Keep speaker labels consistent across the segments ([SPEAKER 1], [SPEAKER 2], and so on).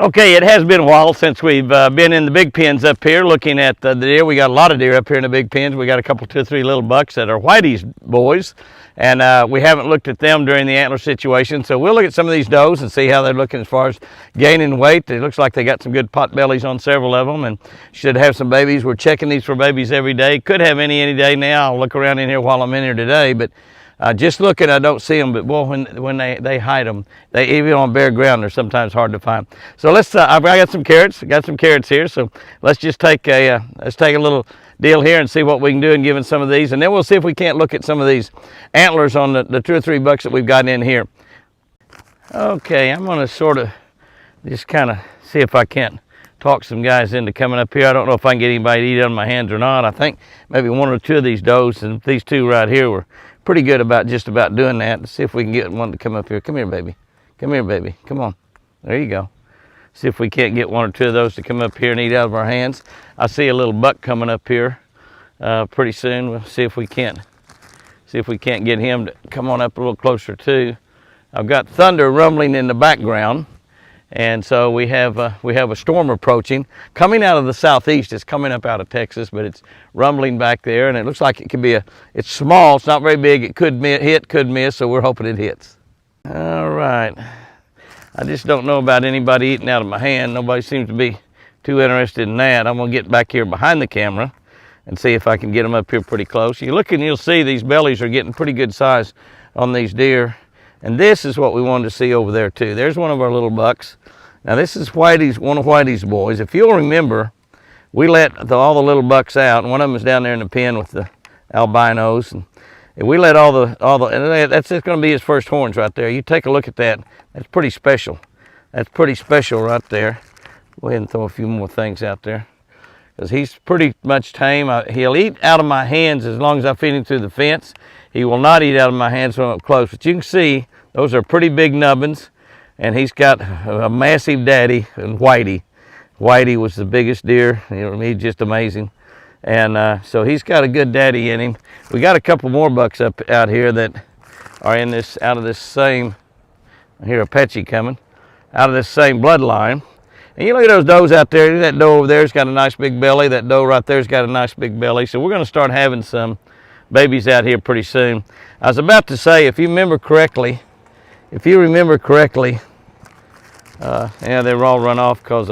[SPEAKER 1] Okay, it has been a while since we've been in the big pens up here looking at the deer. We got a lot of deer up here in the big pens. We got a couple, 2 or 3 little bucks that are Whitey's boys, and we haven't looked at them during the antler situation. So we'll look at some of these does and see how they're looking as far as gaining weight. It looks like they got some good pot bellies on several of them and should have some babies. We're checking these for babies every day. Could have any day now. I'll look around in here while I'm in here today, but just looking, I don't see them, but boy, when they hide them, they even on bare ground, they're sometimes hard to find. So let's. I got some carrots. I got some carrots here. So let's just take a little deal here and see what we can do in giving some of these, and then we'll see if we can't look at some of these antlers on the 2 or 3 bucks that we've got in here. Okay, I'm gonna sort of just kind of see if I can't talk some guys into coming up here. I don't know if I can get anybody to eat on my hands or not. I think maybe 1 or 2 of these does, and these 2 right here were pretty good about just about doing that. Let's see if we can get one to come up here. Come here, baby. Come here, baby. Come on. There you go. See if we can't get 1 or 2 of those to come up here and eat out of our hands. I see a little buck coming up here pretty soon. We'll see if we can't get him to come on up a little closer too. I've got thunder rumbling in the background, and so we have a storm approaching, coming out of the southeast. It's coming up out of Texas, but it's rumbling back there, and it looks like it could be it's small, it's not very big. It could hit, could miss, so we're hoping it hits. All right. I just don't know about anybody eating out of my hand. Nobody seems to be too interested in that. I'm gonna get back here behind the camera and see if I can get them up here pretty close. You look and you'll see these bellies are getting pretty good size on these deer. And this is what we wanted to see over there too. There's one of our little bucks. Now this is one of Whitey's boys. If you'll remember, we let all the little bucks out, and one of them is down there in the pen with the albinos, and we let and that's just going to be his first horns right there. You take a look at that. That's pretty special. That's pretty special right there. Go ahead and throw a few more things out there, because he's pretty much tame. He'll eat out of my hands as long as I feed him through the fence. He will not eat out of my hands when I'm up close. But you can see those are pretty big nubbins, and he's got a massive daddy, and Whitey. Whitey was the biggest deer. He's just amazing. And so he's got a good daddy in him. We got a couple more bucks out here that are out of this same, I hear Apache coming, out of this same bloodline. And you look at those does out there. That doe over there's got a nice big belly. That doe right there's got a nice big belly. So we're going to start having some babies out here pretty soon. I was about to say, if you remember correctly, yeah, they were all run off because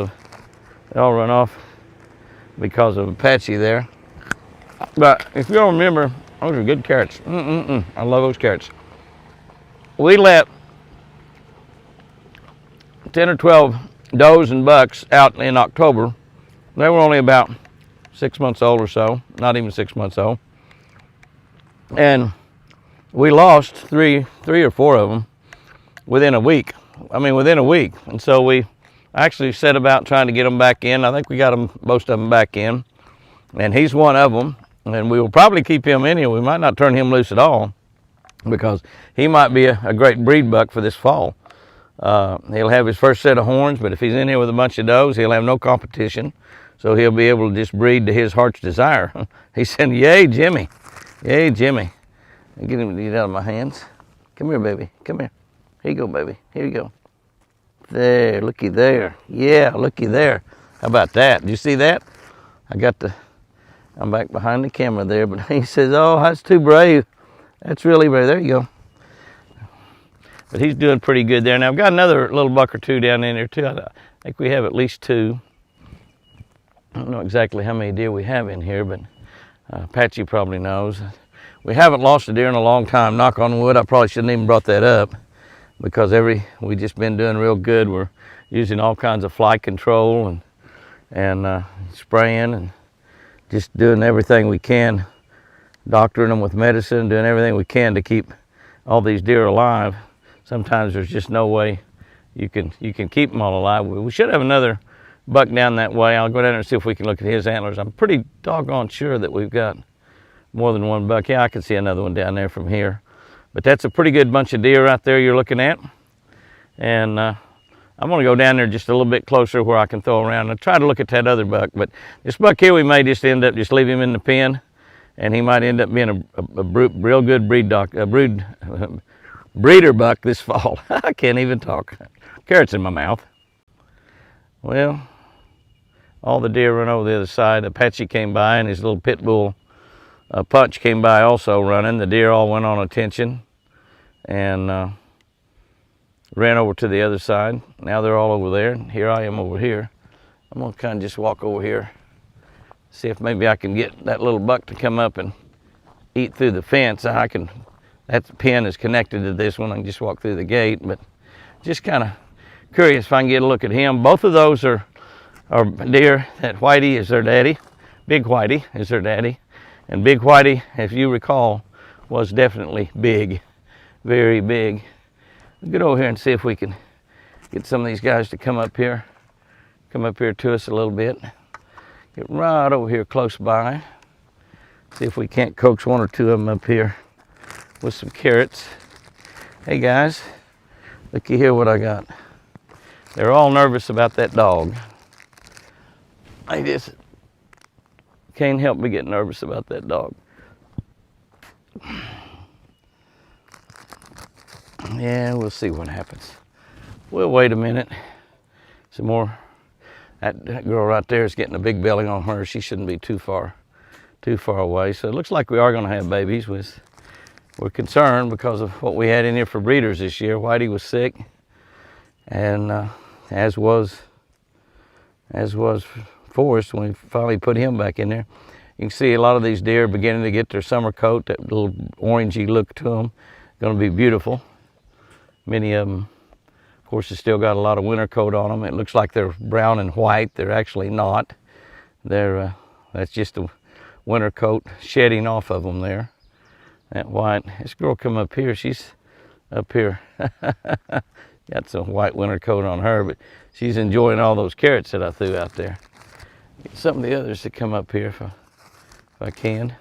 [SPEAKER 1] of Apache there. But if you don't remember, those are good carrots. I love those carrots. We let 10 or 12 does and bucks out in October. They were only about 6 months old or so, not even 6 months old. And we lost three or four of them within a week. And so we actually set about trying to get them back in. I think we got most of them back in, and he's one of them. And we will probably keep him in here. We might not turn him loose at all, because he might be a great breed buck for this fall. He'll have his first set of horns, but if he's in here with a bunch of does, he'll have no competition. So he'll be able to just breed to his heart's desire. He said, "Yay, Jimmy. Yay, Jimmy." Get him to eat out of my hands. Come here, baby. Come here. Here you go, baby. Here you go. There, looky there. Yeah, looky there. How about that? Did you see that? I'm back behind the camera there, but he says, "Oh, that's too brave. That's really brave." There you go. But he's doing pretty good there. Now I've got another little buck or 2 down in there too. I think we have at least 2. I don't know exactly how many deer we have in here, but Apache probably knows. We haven't lost a deer in a long time, knock on wood. I probably shouldn't even brought that up, because we just been doing real good. We're using all kinds of fly control and spraying and just doing everything we can, doctoring them with medicine, doing everything we can to keep all these deer alive. Sometimes there's just no way you can keep them all alive. We should have another buck down that way. I'll go down there and see if we can look at his antlers. I'm pretty doggone sure that we've got more than one buck. Yeah, I can see another one down there from here. But that's a pretty good bunch of deer right there you're looking at. And I'm going to go down there just a little bit closer where I can throw around and try to look at that other buck. But this buck here, we may just end up just leave him in the pen, and he might end up being a real good breeder buck this fall. I can't even talk. Carrots in my mouth. Well, all the deer run over the other side. Apache came by, and his little pit bull Punch came by also running. The deer all went on attention and ran over to the other side. Now they're all over there. Here I am over here. I'm gonna kind of just walk over here, see if maybe I can get that little buck to come up and eat through the fence. That pen is connected to this one. I can just walk through the gate, but just kind of curious if I can get a look at him. Both of those are deer. That Whitey is their daddy. Big Whitey is their daddy. And Big Whitey, if you recall, was definitely big, very big. We'll get over here and see if we can get some of these guys to come up here to us a little bit. Get right over here close by. See if we can't coax one or two of them up here with some carrots. Hey guys, looky here what I got. They're all nervous about that dog. I just can't help but get nervous about that dog. Yeah, we'll see what happens. We'll wait a minute. Some more. That girl right there is getting a big belly on her. She shouldn't be too far away. So it looks like we are going to have babies. We're concerned because of what we had in here for breeders this year. Whitey was sick, and as was Forrest when we finally put him back in there. You can see a lot of these deer beginning to get their summer coat, that little orangey look to them. Going to be beautiful. Many of them, of course, have still got a lot of winter coat on them. It looks like they're brown and white. They're actually not. That's just a winter coat shedding off of them there. That white. This girl come up here. She's up here. Got some white winter coat on her, but she's enjoying all those carrots that I threw out there. Get some of the others to come up here if I can.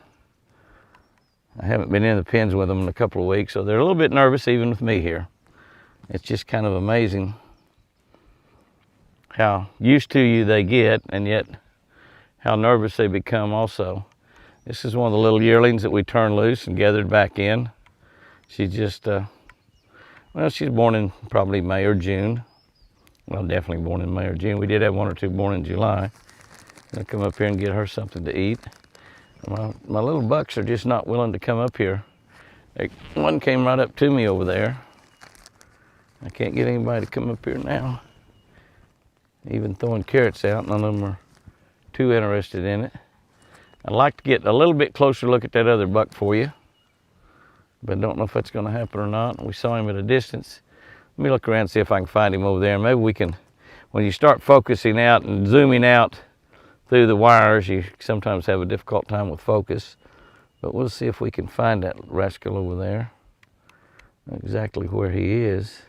[SPEAKER 1] I haven't been in the pens with them in a couple of weeks, so they're a little bit nervous even with me here. It's just kind of amazing how used to you they get, and yet how nervous they become also. This is one of the little yearlings that we turned loose and gathered back in. She just, well, she's born in probably May or June. Well, definitely born in May or June. We did have one or two born in July. I'll come up here and get her something to eat. My little bucks are just not willing to come up here. One came right up to me over there. I can't get anybody to come up here now. Even throwing carrots out, none of them are too interested in it. I'd like to get a little bit closer look at that other buck for you, but don't know if that's going to happen or not. We saw him at a distance. Let me look around and see if I can find him over there. Maybe we can, when you start focusing out and zooming out through the wires, you sometimes have a difficult time with focus, but we'll see if we can find that rascal over there, exactly where he is.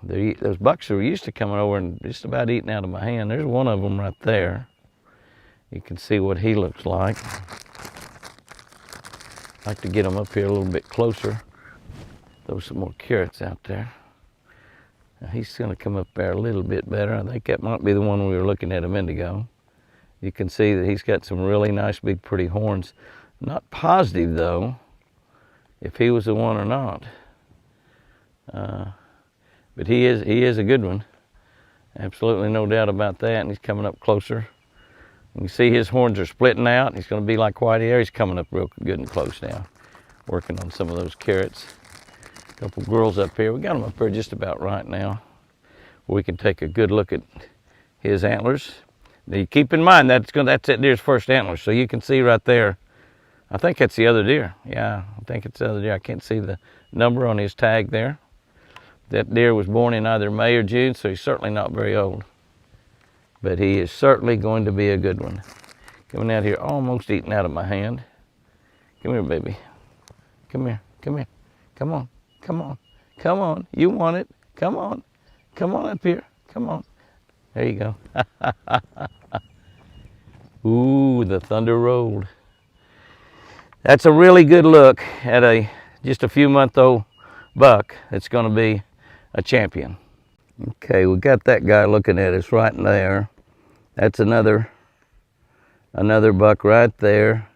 [SPEAKER 1] Those bucks are used to coming over and just about eating out of my hand. There's one of them right there. You can see what he looks like. I'd like to get him up here a little bit closer. Throw some more carrots out there. Now he's going to come up there a little bit better. I think that might be the one we were looking at a minute ago. You can see that he's got some really nice, big, pretty horns. Not positive, though, if he was the one or not. But he is a good one. Absolutely no doubt about that. And he's coming up closer. You can see his horns are splitting out. He's going to be like Whitey there. He's coming up real good and close now. Working on some of those carrots. A couple girls up here. We got them up here just about right now. We can take a good look at his antlers. Now you keep in mind that's that deer's first antlers. So you can see right there. I think that's the other deer. Yeah, I think it's the other deer. I can't see the number on his tag there. That deer was born in either May or June, so he's certainly not very old. But he is certainly going to be a good one. Coming out here, almost eating out of my hand. Come here, baby. Come here, come here. Come on, come on, come on. You want it. Come on. Come on up here. Come on. There you go. Ooh, the thunder rolled. That's a really good look at just a few month old buck that's going to be a champion. Okay, we got that guy looking at us right in there. That's another buck right there.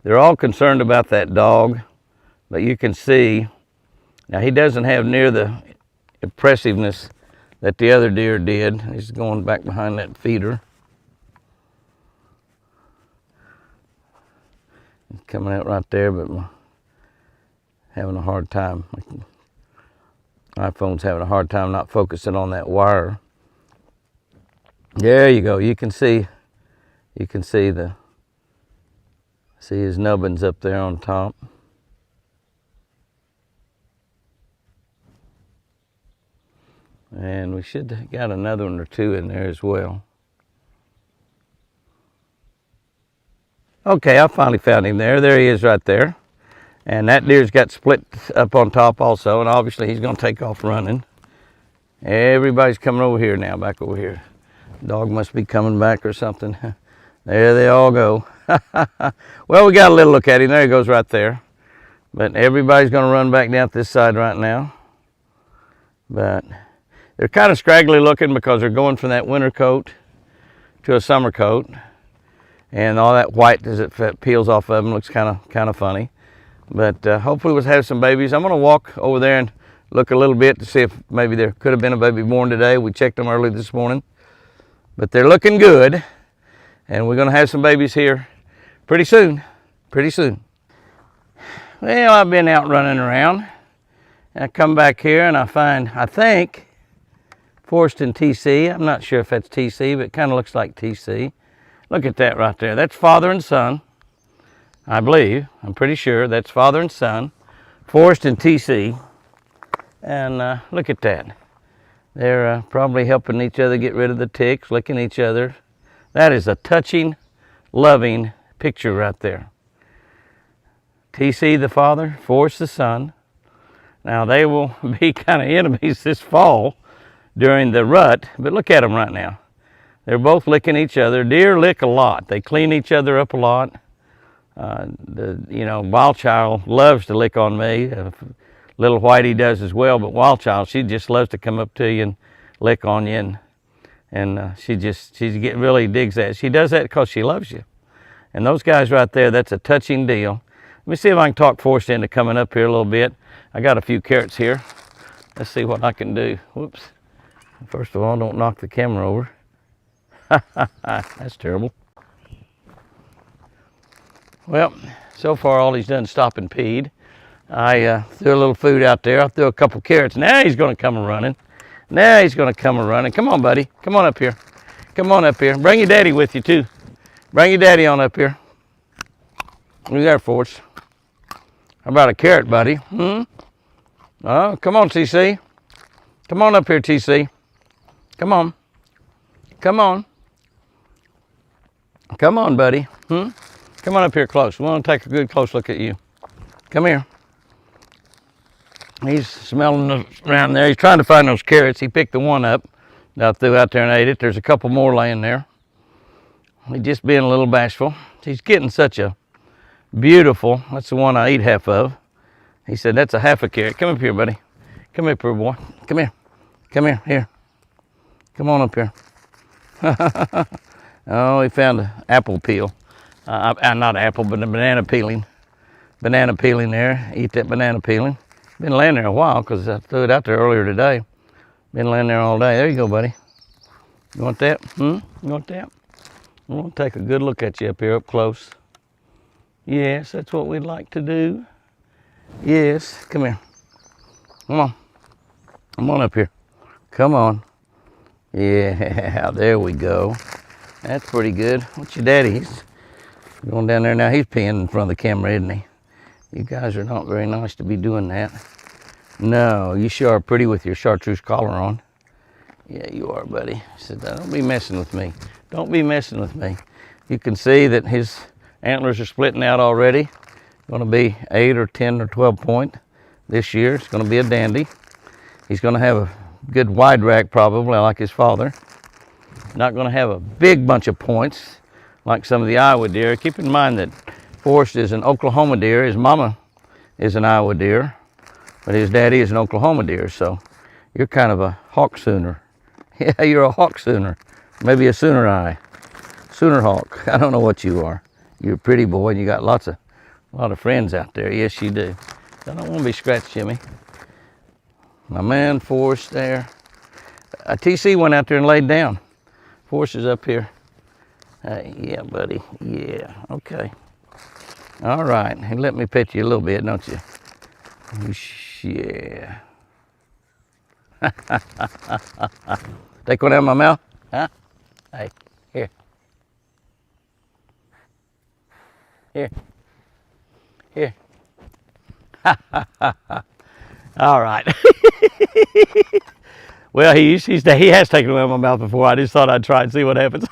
[SPEAKER 1] They're all concerned about that dog, but you can see now he doesn't have near the impressiveness that the other deer did. He's going back behind that feeder. He's coming out right there, but having a hard time. My iPhone's having a hard time not focusing on that wire. There you go. You can see his nubbins up there on top. And we should have got another one or two in there as well. Okay, I finally found him there. There he is right there. And that deer's got split up on top also, and obviously he's gonna take off running. Everybody's coming over here now, back over here. Dog must be coming back or something. There they all go. Well, we got a little look at him. There he goes right there. But everybody's gonna run back down this side right now. But they're kind of scraggly looking because they're going from that winter coat to a summer coat. And all that white as it peels off of them looks kind of funny. But hopefully we'll have some babies. I'm gonna walk over there and look a little bit to see if maybe there could have been a baby born today. We checked them early this morning. But they're looking good. And we're gonna have some babies here pretty soon. Well, I've been out running around. And I come back here and I find, I think, Forrest and TC. I'm not sure if that's TC, but it kind of looks like TC. Look at that right there. That's father and son, I believe. I'm pretty sure that's father and son, Forrest and TC. And look at that. They're probably helping each other get rid of the ticks, licking each other. That is a touching, loving picture right there. TC the father, Forrest the son. Now they will be kind of enemies this fall during the rut, but look at them right now. They're both licking each other. Deer lick a lot. They clean each other up a lot. Wild Child loves to lick on me. Little Whitey does as well, but Wild Child, she just loves to come up to you and lick on you, and she really digs that. She does that because she loves you. And those guys right there, that's a touching deal. Let me see if I can talk Forrest into coming up here a little bit. I got a few carrots here. Let's see what I can do. Whoops. First of all, don't knock the camera over. That's terrible. Well, so far all he's done is stop and peed. I threw a little food out there. I threw a couple carrots. Now he's going to come a-running. Come on, buddy. Come on up here. Come on up here. Bring your daddy with you, too. Bring your daddy on up here. Look there, Forrest. How about a carrot, buddy? Oh, come on, TC. Come on up here, TC. Come on. Come on. Come on, buddy. Come on up here close. We want to take a good close look at you. Come here. He's smelling around there. He's trying to find those carrots. He picked the one up that I threw out there and ate it. There's a couple more laying there. He's just being a little bashful. He's getting such a beautiful, that's the one I eat half of. He said, that's a half a carrot. Come up here, buddy. Come up here, boy. Come here. Come here. Here. Come on up here. Oh, he found an apple peel. Not apple, but a banana peeling. Banana peeling there. Eat that banana peeling. Been laying there a while because I threw it out there earlier today. Been laying there all day. There you go, buddy. You want that? You want that? I'm going to take a good look at you up here up close. Yes, that's what we'd like to do. Yes, come here. Come on. Come on up here. Come on. Yeah, there we go. That's pretty good. What's your daddy? He's going down there now. He's peeing in front of the camera, isn't he? You guys are not very nice to be doing that. No, you sure are pretty with your chartreuse collar on. Yeah, you are, buddy. He said, don't be messing with me. Don't be messing with me. You can see that his antlers are splitting out already. Going to be 8 or 10 or 12 point this year. It's going to be a dandy. He's going to have a good wide rack probably like his father. Not going to have a big bunch of points like some of the Iowa deer. Keep in mind that Forrest is an Oklahoma deer. His mama is an Iowa deer, but his daddy is an Oklahoma deer. So you're kind of a hawk sooner. Yeah, you're a hawk sooner. Maybe a sooner eye. Sooner hawk. I don't know what you are. You're a pretty boy and you got a lot of friends out there. Yes, you do. I don't want to be scratched, Jimmy. My man Forrest there. A TC went out there and laid down. Forrest is up here. Yeah, buddy. Yeah, okay. All right. Hey, let me pet you a little bit, don't you? Yeah. Take one out of my mouth? Huh? Hey, here. Here. Here. All right. Well, he has taken one out of my mouth before. I just thought I'd try and see what happens.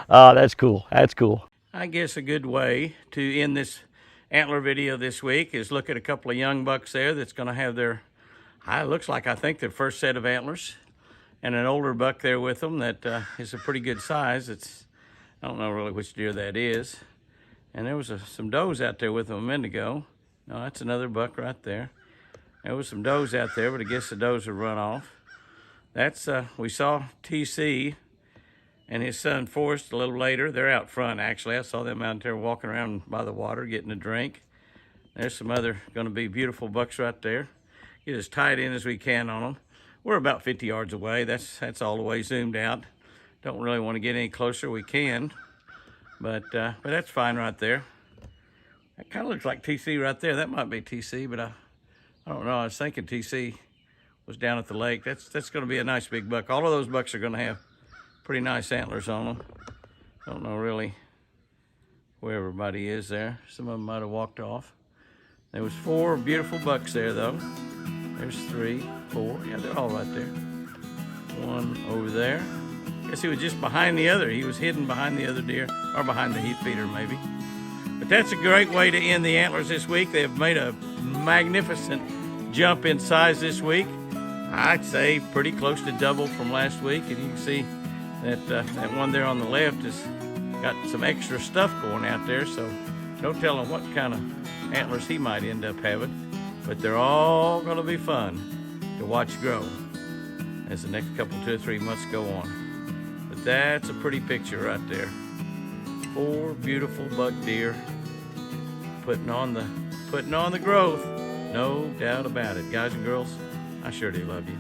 [SPEAKER 1] Oh, that's cool. That's cool. I guess a good way to end this antler video this week is look at a couple of young bucks there that's going to have their, looks like I think their first set of antlers, and an older buck there with them that is a pretty good size. I don't know really which deer that is. And there was some does out there with them a minute ago. No, that's another buck right there. There was some does out there, but I guess the does have run off. That's, we saw TC and his son Forrest a little later. They're out front, actually. I saw them out there walking around by the water, getting a drink. There's some other gonna be beautiful bucks right there. Get as tight in as we can on them. We're about 50 yards away. That's all the way zoomed out. Don't really want to get any closer. We can, but that's fine right there. That kind of looks like TC right there. That might be TC, but I don't know. I was thinking TC was down at the lake. That's going to be a nice big buck. All of those bucks are going to have pretty nice antlers on them. Don't know really where everybody is there. Some of them might have walked off. There was 4 beautiful bucks there, though. There's 3, 4. Yeah, they're all right there. One over there. Guess he was just behind the other. He was hidden behind the other deer, or behind the heat feeder, maybe. But that's a great way to end the antlers this week. They've made a magnificent jump in size this week. I'd say pretty close to double from last week. And you can see that that one there on the left has got some extra stuff going out there. So no telling what kind of antlers he might end up having. But they're all going to be fun to watch grow as the next couple, 2 or 3 months go on. But that's a pretty picture right there. 4 beautiful buck deer putting on the growth, no doubt about it. Guys and girls, I sure do love you.